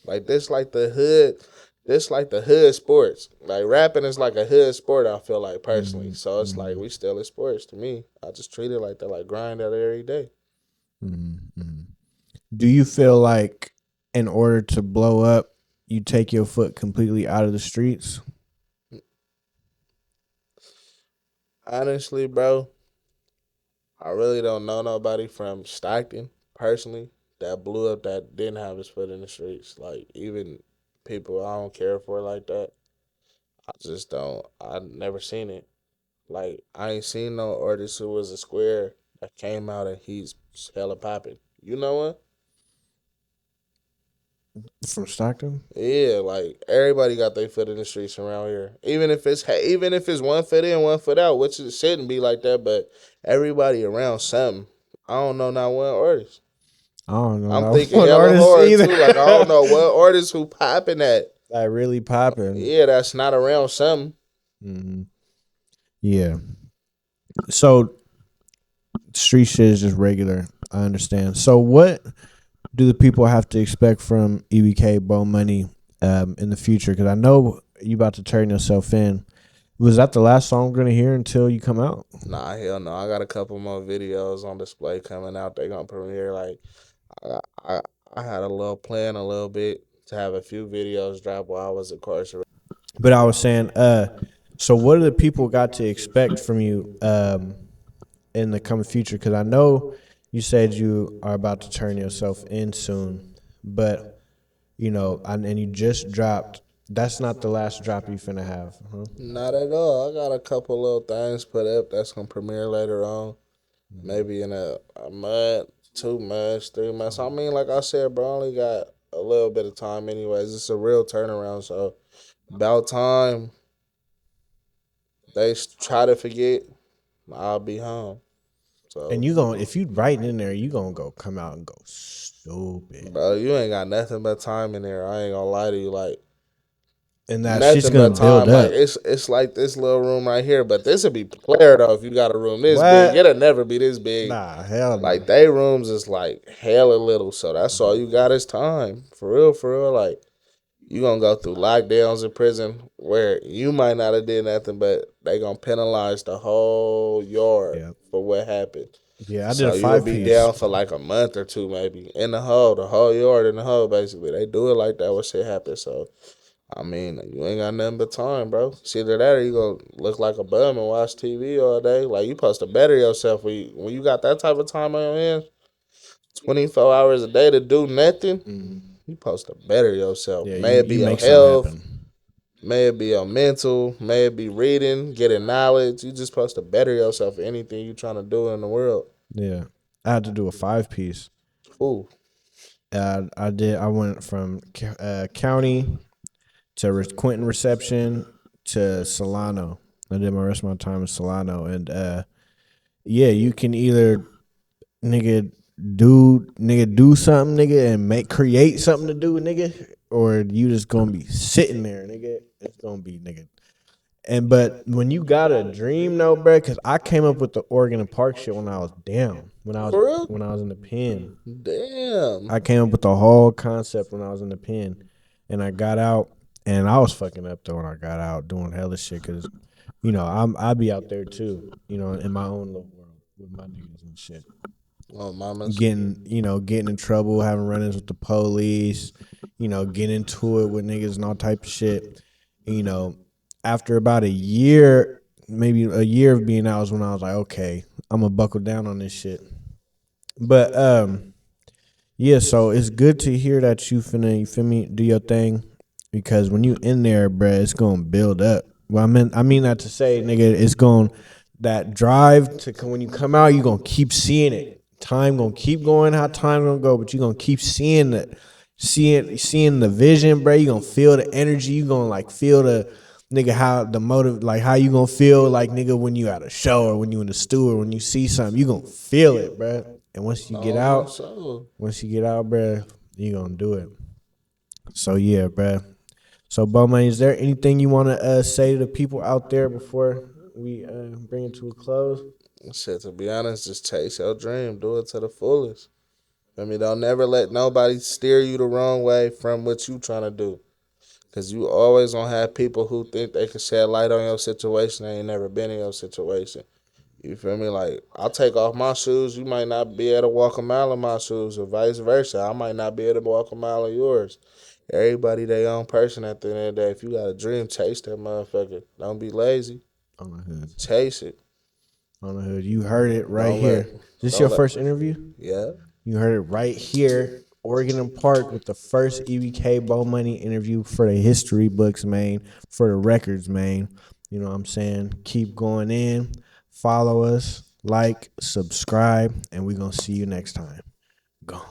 Speaker 2: Like this like the hood. This like the hood sports. Like rapping is like a hood sport, I feel like personally. So it's like we still in sports to me. I just treat it like that, like grind at it every day.
Speaker 5: Mm. Do you feel like in order to blow up, you take your foot completely out of the streets?
Speaker 2: Honestly, bro, I really don't know nobody from Stockton personally that blew up that didn't have his foot in the streets. Like even people I don't care for like that. I just don't. I never seen it. Like I ain't seen no artist who was a square that came out and he's hella popping. You know what?
Speaker 5: From Stockton?
Speaker 2: Yeah, like everybody got their foot in the streets around here. Even if it's one foot in, one foot out, which it shouldn't be like that, but everybody around something. I don't know not one artist.
Speaker 5: I don't know.
Speaker 2: I'm
Speaker 5: Not
Speaker 2: thinking
Speaker 5: one
Speaker 2: hella
Speaker 5: artist
Speaker 2: hard
Speaker 5: either.
Speaker 2: too. Like I don't know what artist who popping that.
Speaker 5: Like really popping.
Speaker 2: Yeah, that's not around something.
Speaker 5: Mm-hmm. Yeah. So street shit is just regular. I understand. So what do the people have to expect from EBK Bo Money in the future? Because I know you about to turn yourself in. Was that the last song we're gonna hear until you come out?
Speaker 2: Nah, hell no. I got a couple more videos on display coming out. They gonna premiere. Like I, I, I had a little plan, a little bit to have a few videos drop while I was incarcerated.
Speaker 5: But I was saying, so what do the people got to expect from you in the coming future? Because I know you said you are about to turn yourself in soon, but you know, and you just dropped. That's not the last drop you finna have, huh?
Speaker 2: Not at all. I got a couple little things put up that's gonna premiere later on. Maybe in a month, 2 months, 3 months. I mean, like I said, bro, I only got a little bit of time anyways. It's a real turnaround, so about time they try to forget, I'll be home. So,
Speaker 5: And you gonna if you writing in there, you gonna go come out and go stupid,
Speaker 2: bro, you ain't got nothing but time in there. I ain't gonna lie to you, like
Speaker 5: and that shit's
Speaker 2: nothing
Speaker 5: gonna
Speaker 2: but
Speaker 5: build
Speaker 2: time. Like
Speaker 5: up.
Speaker 2: it's like this little room right here, but this would be player though. If you got a room this big,
Speaker 5: What?
Speaker 2: it'll never be this big.
Speaker 5: Nah, hell no.
Speaker 2: Like they rooms is like hella little, so that's all you got is time. For real, for real. Like you gonna go through lockdowns in prison where you might not have did nothing, but they gonna penalize the whole yard
Speaker 5: Yeah.
Speaker 2: for what happened.
Speaker 5: Yeah, I did
Speaker 2: So
Speaker 5: a
Speaker 2: you'll be
Speaker 5: 5-piece.
Speaker 2: down for like a month or two, maybe in the whole yard in the hole. Basically, they do it like that when shit happens. So I mean, you ain't got nothing but time, bro. It's either that or you gonna look like a bum and watch TV all day. Like you supposed to better yourself when you got that type of time on your hands. 24 hours a day to do nothing.
Speaker 5: Mhm.
Speaker 2: You supposed to better yourself.
Speaker 5: Yeah,
Speaker 2: May it be
Speaker 5: you
Speaker 2: your
Speaker 5: make something
Speaker 2: health,
Speaker 5: happen.
Speaker 2: may it be your mental, may it be reading, getting knowledge. You just supposed to better yourself in anything you trying to do in the world.
Speaker 5: Yeah, I had to do a 5-piece.
Speaker 2: Ooh.
Speaker 5: I did. I went from county to Quentin reception to Solano. I did my rest of my time in Solano, and yeah, you can either do something, nigga, and create something to do, nigga, or you just gonna be sitting there, nigga. It's gonna be nigga. And but when you got a dream though, bro, because I came up with the Oregon and Park shit when I was down,
Speaker 2: For real?
Speaker 5: when I was in the pen.
Speaker 2: Damn.
Speaker 5: I came up with the whole concept when I was in the pen, and I got out, and I was fucking up though when I got out doing hella shit, cause you know I be out there too, you know, in my own little world with my niggas and shit.
Speaker 2: Oh, mamas.
Speaker 5: Getting in trouble, having run-ins with the police, getting into it with niggas and all type of shit. And, after about a year, maybe a year of being out was when I was like, okay, I'm gonna buckle down on this shit. But Yeah, so it's good to hear that you finna, you feel me, do your thing, because when you in there, bruh, it's gonna build up. Well, I mean that to say, nigga, it's going that drive to when you come out, you gonna keep seeing it. Time gonna keep going how time gonna go, but you gonna keep seeing it, seeing the vision, bruh. You gonna feel the energy. You gonna like feel the nigga how the motive, like how you gonna feel like nigga when you at a show or when you in the stew or when you see something, you gonna feel it, bruh. And once you get
Speaker 2: No,
Speaker 5: out.
Speaker 2: so
Speaker 5: Once you get out, bruh, you gonna do it. So yeah, bruh. So Bowman, is there anything you wanna say to the people out there before we bring it to a close?
Speaker 2: shit. To be honest, just chase your dream. Do it to the fullest. I mean, don't never let nobody steer you the wrong way from what you trying to do. Cause you always gonna have people who think they can shed light on your situation. They ain't never been in your situation. You feel me? Like, I'll take off my shoes. You might not be able to walk a mile in my shoes, or vice versa. I might not be able to walk a mile in yours. Everybody their own person at the end of the day. If you got a dream, chase that motherfucker. Don't be lazy.
Speaker 5: On the hood.
Speaker 2: Chase it.
Speaker 5: On the hood. You heard it right
Speaker 2: Don't let.
Speaker 5: here. Is this your
Speaker 2: Don't let.
Speaker 5: first interview?
Speaker 2: Yeah.
Speaker 5: You heard it right here. Oregon and Park with the first EBK Bo Money interview for the history books, man. For the records, man. You know what I'm saying? Keep going in. Follow us. Like, subscribe, and we're gonna see you next time. Gone.